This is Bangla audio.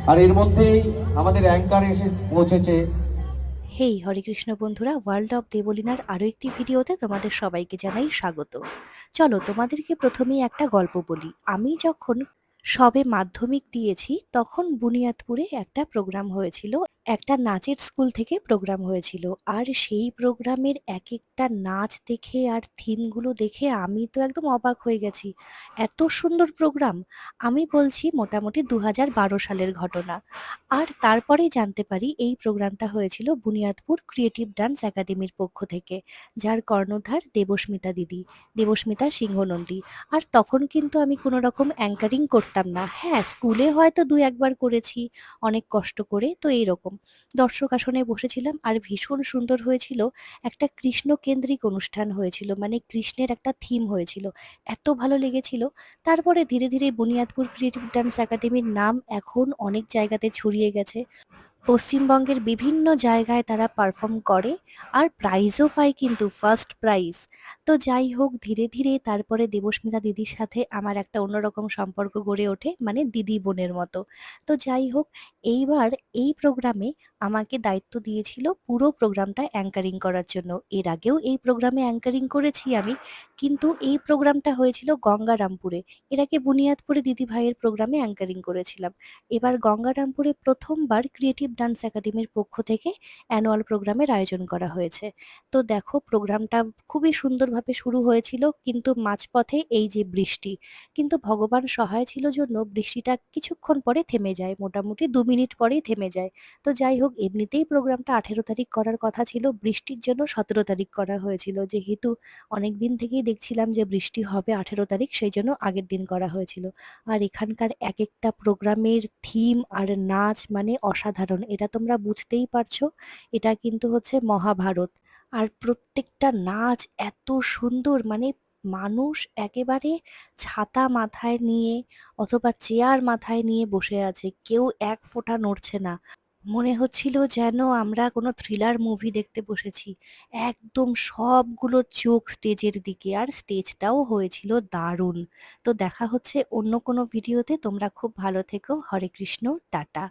আর এর মধ্যেই আমাদের অ্যাঙ্কার এসে পৌঁছেছে। হেই হরে কৃষ্ণ বন্ধুরা, ওয়ার্ল্ড অফ দেবলীনার আরো একটি ভিডিওতে তোমাদের সবাইকে জানাই স্বাগত। চলো তোমাদেরকে প্রথমেই একটা গল্প বলি। আমি যখন সবে মাধ্যমিক দিয়েছি তখন বুনিয়াদপুরে একটা প্রোগ্রাম হয়েছিল, একটা নাচের স্কুল থেকে প্রোগ্রাম হয়েছিল। আর সেই প্রোগ্রামের এক একটা নাচ দেখে আর থিমগুলো দেখে আমি তো একদম অবাক হয়ে গেছি। এত সুন্দর প্রোগ্রাম! আমি বলছি মোটামুটি 2012 সালের ঘটনা। আর তারপরেই জানতে পারি এই প্রোগ্রামটা হয়েছিল বুনিয়াদপুর ক্রিয়েটিভ ডান্স একাডেমির পক্ষ থেকে, যার কর্ণধার দেবস্মিতা দিদি, দেবস্মিতা সিংহনন্দী। আর তখন কিন্তু আমি কোনো রকম অ্যাঙ্কারিং করতাম না। হ্যাঁ, স্কুলে হয়তো দু একবার করেছি অনেক কষ্ট করে, তো এইরকম দর্শক আসনে বসেছিলাম। আর ভীষণ সুন্দর হয়েছিল, একটা কৃষ্ণ কেন্দ্রিক অনুষ্ঠান হয়েছিল, মানে কৃষ্ণের একটা থিম হয়েছিল, এত ভালো লেগেছিল। তারপরে ধীরে ধীরে বুনিয়াদপুর ক্রিয়েটিভ ডান্স একাডেমির নাম এখন অনেক জায়গাতে ছড়িয়ে গেছে। পশ্চিমবঙ্গের বিভিন্ন জায়গায় তারা পারফর্ম করে আর প্রাইজও পায়, কিন্তু ফার্স্ট প্রাইজ। তো যাই হোক, ধীরে ধীরে তারপরে দেবস্মিতা দিদির সাথে আমার একটা অন্যরকম সম্পর্ক গড়ে ওঠে, মানে দিদি বোনের মতো। তো যাই হোক, এইবার এই প্রোগ্রামে আমাকে দায়িত্ব দিয়েছিল পুরো প্রোগ্রামটা অ্যাঙ্কারিং করার জন্য। এর আগেও এই প্রোগ্রামে অ্যাঙ্কারিং করেছি আমি, কিন্তু এই প্রোগ্রামটা হয়েছিল গঙ্গারামপুরে। এর আগে বুনিয়াদপুরে দিদি ভাইয়ের প্রোগ্রামে অ্যাঙ্কারিং করেছিলাম। এবার গঙ্গারামপুরে প্রথমবার ক্রিয়েটিভ ডান্স একাডেমির পক্ষ থেকে অ্যানুয়াল প্রোগ্রামের আয়োজন করা হয়েছে। তো দেখো, প্রোগ্রামটা খুবই সুন্দরভাবে শুরু হয়েছিল, কিন্তু মাঝপথে এই যে বৃষ্টি, কিন্তু ভগবান সহায় ছিল জন্য বৃষ্টিটা কিছুক্ষণ পরে থেমে যায়, মোটামুটি 2 মিনিট পরেই থেমে যায়। তো যাই হোক, এমনিতেই প্রোগ্রামটা 18 তারিখ করার কথা ছিল, বৃষ্টির জন্য 17 তারিখ করা হয়েছিল। যেহেতু অনেক দিন থেকেই দেখছিলাম যে বৃষ্টি হবে 18 তারিখ, সেই জন্য আগের দিন করা হয়েছিল। আর এখানকার এক একটা প্রোগ্রামের থিম আর নাচ মানে অসাধারণ, এটা তোমরা বুঝতেই পারছো। এটা কিন্তু হচ্ছে মহাভারত। আর প্রত্যেকটা নাচ এত সুন্দর, মানে মানুষ একেবারে ছাতা মাথায় নিয়ে অথবা চেয়ার মাথায় নিয়ে বসে আছে, কেউ এক ফোঁটা নড়ছে না। মনে হচ্ছিল যেন আমরা কোনো থ্রিলার মুভি দেখতে বসেছি। একদম সবগুলো চোখ স্টেজের দিকে, আর স্টেজটাও হয়েছিল দারুণ। তো দেখা হচ্ছে অন্য কোনো ভিডিওতে। তোমরা খুব ভালো থেকো। হরে কৃষ্ণ, টাটা।